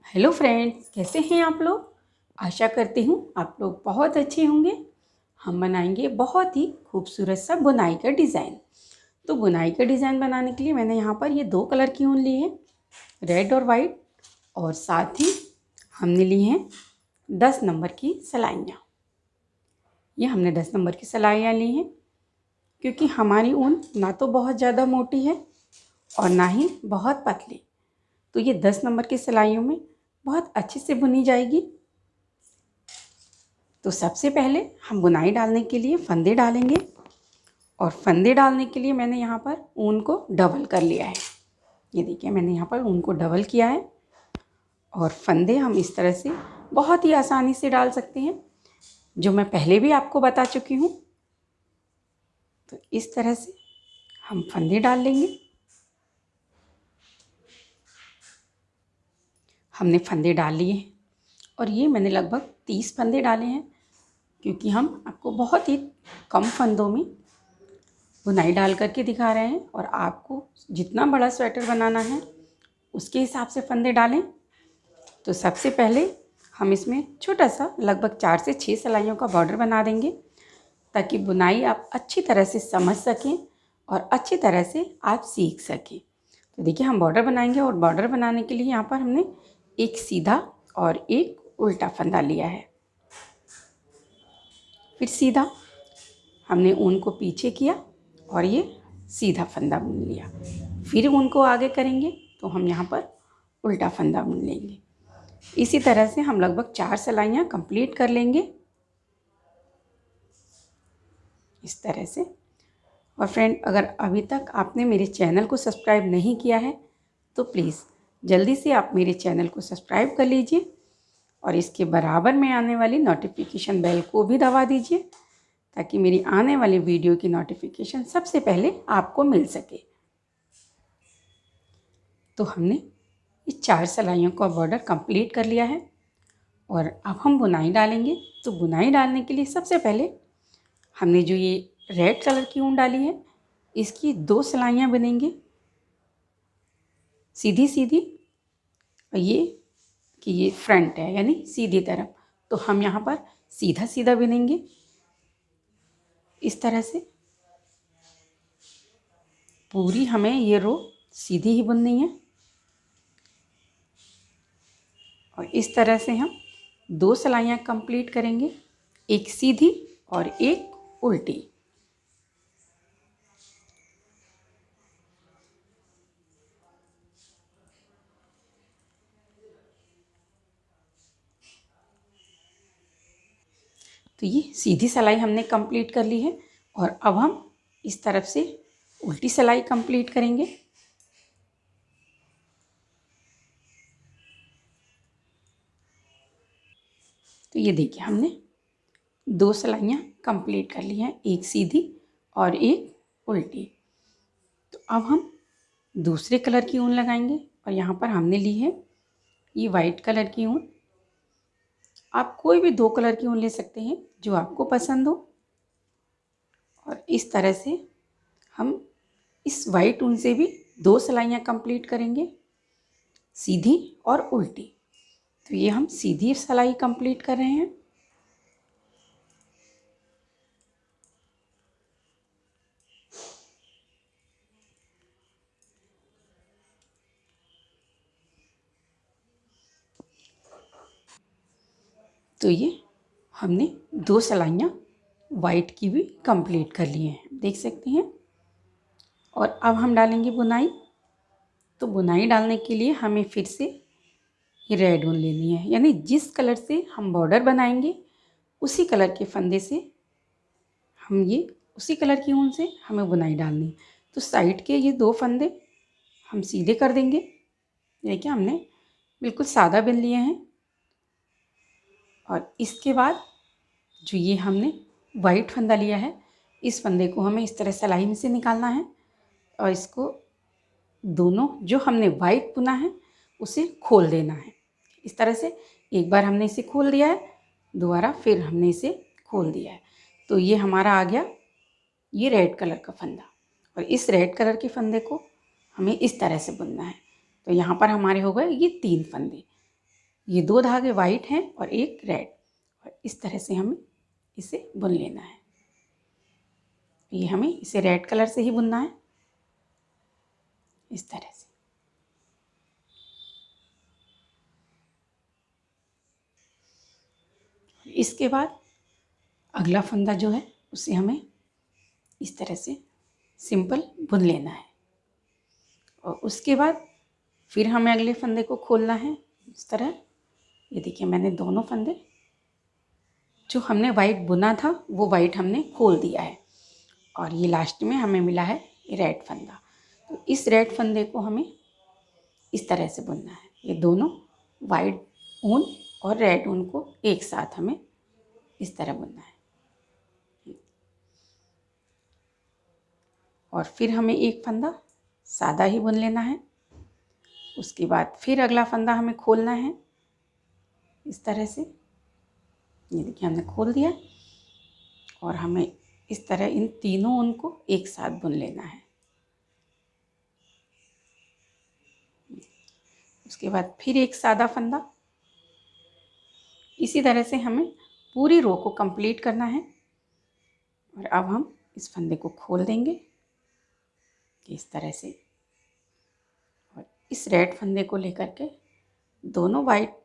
Hello friends, कैसे हैं आप लोग। आशा करती हूँ आप लोग बहुत अच्छे होंगे। हम बनाएंगे बहुत ही खूबसूरत सा बुनाई का डिज़ाइन। तो बुनाई का डिज़ाइन बनाने के लिए मैंने यहाँ पर ये 2 कलर की ऊन ली है, रेड और वाइट। और साथ ही हमने ली हैं 10 नंबर की सिलाइयाँ। ये हमने 10 नंबर की सिलाइयाँ ली हैं क्योंकि हमारी ऊन ना तो बहुत ज़्यादा मोटी है और ना ही बहुत पतली। तो ये 10 नंबर की सिलाइयों में बहुत अच्छे से बुनी जाएगी। तो सबसे पहले हम बुनाई डालने के लिए फंदे डालेंगे और फंदे डालने के लिए मैंने यहाँ पर ऊन को डबल कर लिया है। ये देखिए, मैंने यहाँ पर ऊन को डबल किया है और फंदे हम इस तरह से बहुत ही आसानी से डाल सकते हैं, जो मैं पहले भी आपको बता चुकी हूँ। तो इस तरह से हम फंदे डाल लेंगे। हमने फंदे डाल लिए हैं और ये मैंने लगभग 30 फंदे डाले हैं, क्योंकि हम आपको बहुत ही कम फंदों में बुनाई डाल करके दिखा रहे हैं और आपको जितना बड़ा स्वेटर बनाना है उसके हिसाब से फंदे डालें। तो सबसे पहले हम इसमें छोटा सा लगभग 4 से 6 सिलाइयों का बॉर्डर बना देंगे, ताकि बुनाई आप अच्छी तरह से समझ सकें और अच्छी तरह से आप सीख सकें। तो देखिए, हम बॉर्डर बनाएंगे और बॉर्डर बनाने के लिए यहाँ पर हमने एक सीधा और एक उल्टा फंदा लिया है। फिर सीधा हमने ऊन को पीछे किया और ये सीधा फंदा बुन लिया। फिर ऊन को आगे करेंगे तो हम यहाँ पर उल्टा फंदा बुन लेंगे। इसी तरह से हम लगभग 4 सिलाइयाँ कंप्लीट कर लेंगे, इस तरह से। और फ्रेंड, अगर अभी तक आपने मेरे चैनल को सब्सक्राइब नहीं किया है तो प्लीज़ जल्दी से आप मेरे चैनल को सब्सक्राइब कर लीजिए और इसके बराबर में आने वाली नोटिफिकेशन बेल को भी दबा दीजिए, ताकि मेरी आने वाली वीडियो की नोटिफिकेशन सबसे पहले आपको मिल सके। तो हमने इस 4 सिलाइयों का बॉर्डर कंप्लीट कर लिया है और अब हम बुनाई डालेंगे। तो बुनाई डालने के लिए सबसे पहले हमने जो ये रेड कलर की ऊन डाली है, इसकी 2 सिलाइयाँ बुनेंगे सीधी सीधी। और ये फ्रंट है, यानी सीधी तरफ। तो हम यहाँ पर सीधा सीधा बुनेंगे इस तरह से। पूरी हमें ये रो सीधी ही बुननी है और इस तरह से हम 2 सिलाइयाँ कंप्लीट करेंगे, एक सीधी और एक उल्टी। तो ये सीधी सिलाई हमने कंप्लीट कर ली है और अब हम इस तरफ से उल्टी सिलाई कंप्लीट करेंगे। तो ये देखिए, हमने 2 सिलाइयाँ कंप्लीट कर ली हैं, एक सीधी और एक उल्टी। तो अब हम दूसरे कलर की ऊन लगाएंगे और यहाँ पर हमने ली है ये वाइट कलर की ऊन। आप कोई भी 2 कलर की ऊन ले सकते हैं जो आपको पसंद हो। और इस तरह से हम इस वाइट ऊन से भी 2 सिलाइयाँ कंप्लीट करेंगे, सीधी और उल्टी। तो ये हम सीधी सिलाई कंप्लीट कर रहे हैं। तो ये हमने 2 सिलाइयाँ वाइट की भी कंप्लीट कर लिए हैं, देख सकते हैं। और अब हम डालेंगे बुनाई। तो बुनाई डालने के लिए हमें फिर से ये रेड ऊन लेनी है, यानी जिस कलर से हम बॉर्डर बनाएंगे उसी कलर के फंदे से हम ये उसी कलर की ऊन से हमें बुनाई डालनी है। तो साइड के ये 2 फंदे हम सीधे कर देंगे। देखिए, हमने बिल्कुल सादा बिन लिए हैं। और इसके बाद जो ये हमने वाइट फंदा लिया है, इस फंदे को हमें इस तरह सिलाई में से निकालना है और इसको दोनों जो हमने वाइट बुना है उसे खोल देना है। इस तरह से एक बार हमने इसे खोल दिया है, दोबारा फिर हमने इसे खोल दिया है। तो ये हमारा आ गया ये रेड कलर का फंदा। और इस रेड कलर के फंदे को हमें इस तरह से बुनना है। तो यहाँ पर हमारे हो गए ये 3 फंदे। ये 2 धागे वाइट हैं और एक रेड, और इस तरह से हमें इसे बुन लेना है। ये हमें इसे रेड कलर से ही बुनना है, इस तरह से। इसके बाद अगला फंदा जो है उसे हमें इस तरह से सिंपल बुन लेना है, और उसके बाद फिर हमें अगले फंदे को खोलना है इस तरह। ये देखिए मैंने दोनों फंदे जो हमने वाइट बुना था वो वाइट हमने खोल दिया है, और ये लास्ट में हमें मिला है रेड फंदा। तो इस रेड फंदे को हमें इस तरह से बुनना है। ये दोनों वाइट ऊन और रेड ऊन को एक साथ हमें इस तरह बुनना है, और फिर हमें एक फंदा सादा ही बुन लेना है। उसके बाद फिर अगला फंदा हमें खोलना है इस तरह से। ये देखिए हमने खोल दिया, और हमें इस तरह इन तीनों ऊन को एक साथ बुन लेना है। उसके बाद फिर एक सादा फंदा। इसी तरह से हमें पूरी रो को कंप्लीट करना है। और अब हम इस फंदे को खोल देंगे इस तरह से, और इस रेड फंदे को लेकर के दोनों वाइट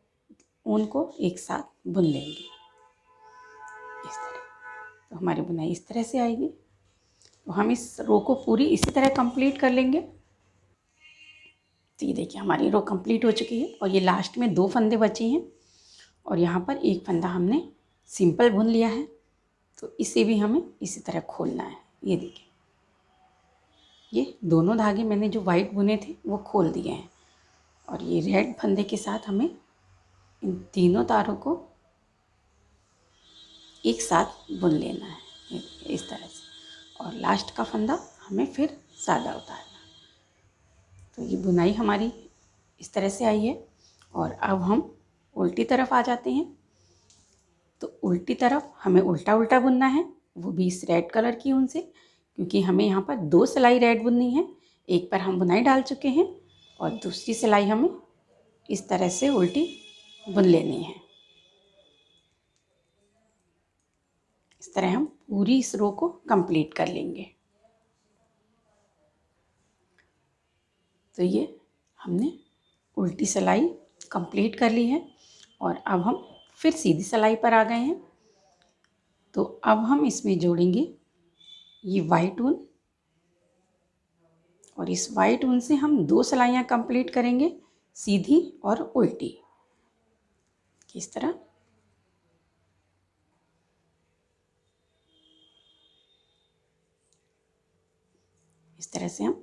ऊन को एक साथ बुन लेंगे इस तरह। तो हमारी बुनाई इस तरह से आएगी। तो हम इस रो को पूरी इसी तरह कंप्लीट कर लेंगे। तो ये देखिए हमारी रो कंप्लीट हो चुकी है, और ये लास्ट में 2 फंदे बचे हैं, और यहाँ पर एक फंदा हमने सिंपल बुन लिया है। तो इसे भी हमें इसी तरह खोलना है। ये देखिए ये दोनों धागे मैंने जो वाइट बुने थे वो खोल दिए हैं, और ये रेड फंदे के साथ हमें इन तीनों तारों को एक साथ बुन लेना है इस तरह से, और लास्ट का फंदा हमें फिर सादा उतारना। तो ये बुनाई हमारी इस तरह से आई है। और अब हम उल्टी तरफ आ जाते हैं। तो उल्टी तरफ हमें उल्टा उल्टा बुनना है, वो भी इस रेड कलर की ऊन से, क्योंकि हमें यहाँ पर 2 सिलाई रेड बुननी है। एक पर हम बुनाई डाल चुके हैं, और दूसरी सिलाई हमें इस तरह से उल्टी बुन लेनी है। इस तरह हम पूरी इस रो को कंप्लीट कर लेंगे। तो ये हमने उल्टी सिलाई कंप्लीट कर ली है, और अब हम फिर सीधी सिलाई पर आ गए हैं। तो अब हम इसमें जोड़ेंगे ये वाइट ऊन, और इस वाइट ऊन से हम 2 सिलाइयाँ कंप्लीट करेंगे, सीधी और उल्टी। किस तरह इस तरह से हम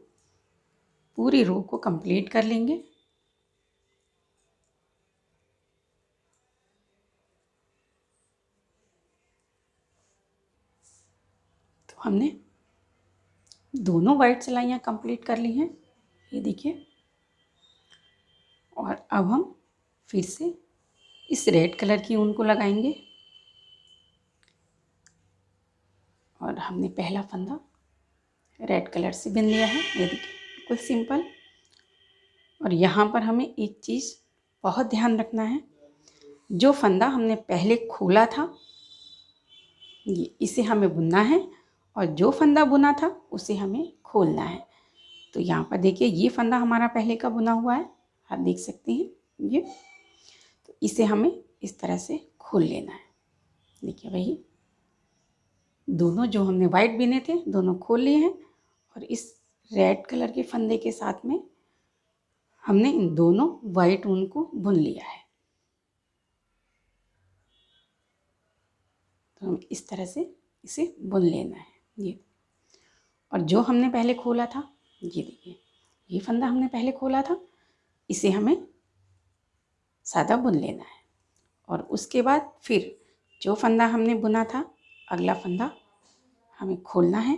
पूरी रो को कंप्लीट कर लेंगे। तो हमने दोनों वाइट सिलाइयाँ कंप्लीट कर ली हैं, ये देखिए। और अब हम फिर से इस रेड कलर की ऊन को लगाएंगे, और हमने पहला फंदा रेड कलर से बुन लिया है, ये देखिए बिल्कुल सिंपल। और यहाँ पर हमें एक चीज़ बहुत ध्यान रखना है, जो फंदा हमने पहले खोला था ये इसे हमें बुनना है, और जो फंदा बुना था उसे हमें खोलना है। तो यहाँ पर देखिए ये फंदा हमारा पहले का बुना हुआ है, आप देख सकते हैं ये। तो इसे हमें इस तरह से खोल लेना है। देखिए वही दोनों जो हमने वाइट बुने थे दोनों खोल लिए हैं, और इस रेड कलर के फंदे के साथ में हमने इन दोनों वाइट ऊन को बुन लिया है। तो हम इस तरह से इसे बुन लेना है ये। और जो हमने पहले खोला था ये देखिए, ये फंदा हमने पहले खोला था, इसे हमें सादा बुन लेना है। और उसके बाद फिर जो फंदा हमने बुना था अगला फंदा हमें खोलना है,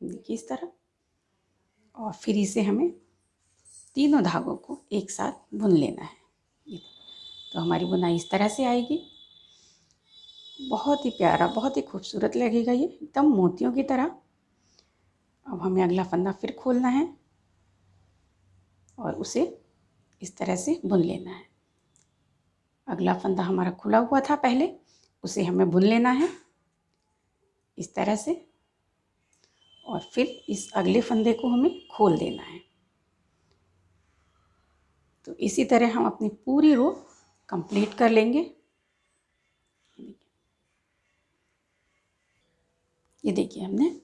देखिए इस तरह। और फिर इसे हमें तीनों धागों को एक साथ बुन लेना है ये। तो हमारी बुनाई इस तरह से आएगी। बहुत ही प्यारा, बहुत ही खूबसूरत लगेगा ये, एकदम मोतियों की तरह। अब हमें अगला फंदा फिर खोलना है, और उसे इस तरह से बुन लेना है। अगला फंदा हमारा खुला हुआ था पहले, उसे हमें बुन लेना है इस तरह से, और फिर इस अगले फंदे को हमें खोल देना है। तो इसी तरह हम अपनी पूरी रो कंप्लीट कर लेंगे। ये देखिए हमने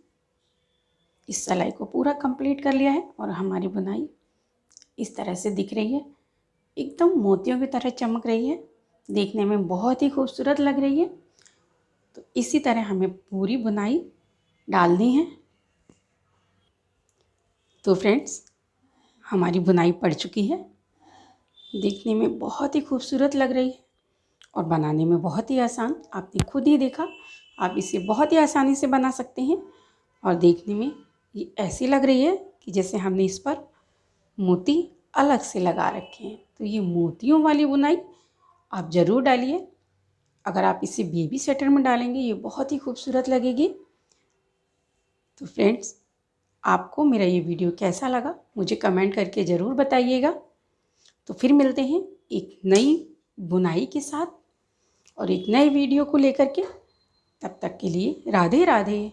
इस सिलाई को पूरा कंप्लीट कर लिया है और हमारी बुनाई इस तरह से दिख रही है, एकदम मोतियों की तरह चमक रही है, देखने में बहुत ही खूबसूरत लग रही है। तो इसी तरह हमें पूरी बुनाई डालनी है। तो फ्रेंड्स, हमारी बुनाई पड़ चुकी है, देखने में बहुत ही खूबसूरत लग रही है और बनाने में बहुत ही आसान। आपने खुद ही देखा, आप इसे बहुत ही आसानी से बना सकते हैं और देखने में ये ऐसी लग रही है कि जैसे हमने इस पर मोती अलग से लगा रखे हैं। तो ये मोतियों वाली बुनाई आप ज़रूर डालिए। अगर आप इसे बेबी स्वेटर में डालेंगे ये बहुत ही खूबसूरत लगेगी। तो फ्रेंड्स, आपको मेरा ये वीडियो कैसा लगा मुझे कमेंट करके ज़रूर बताइएगा। तो फिर मिलते हैं एक नई बुनाई के साथ और एक नए वीडियो को लेकर के। तब तक के लिए राधे राधे।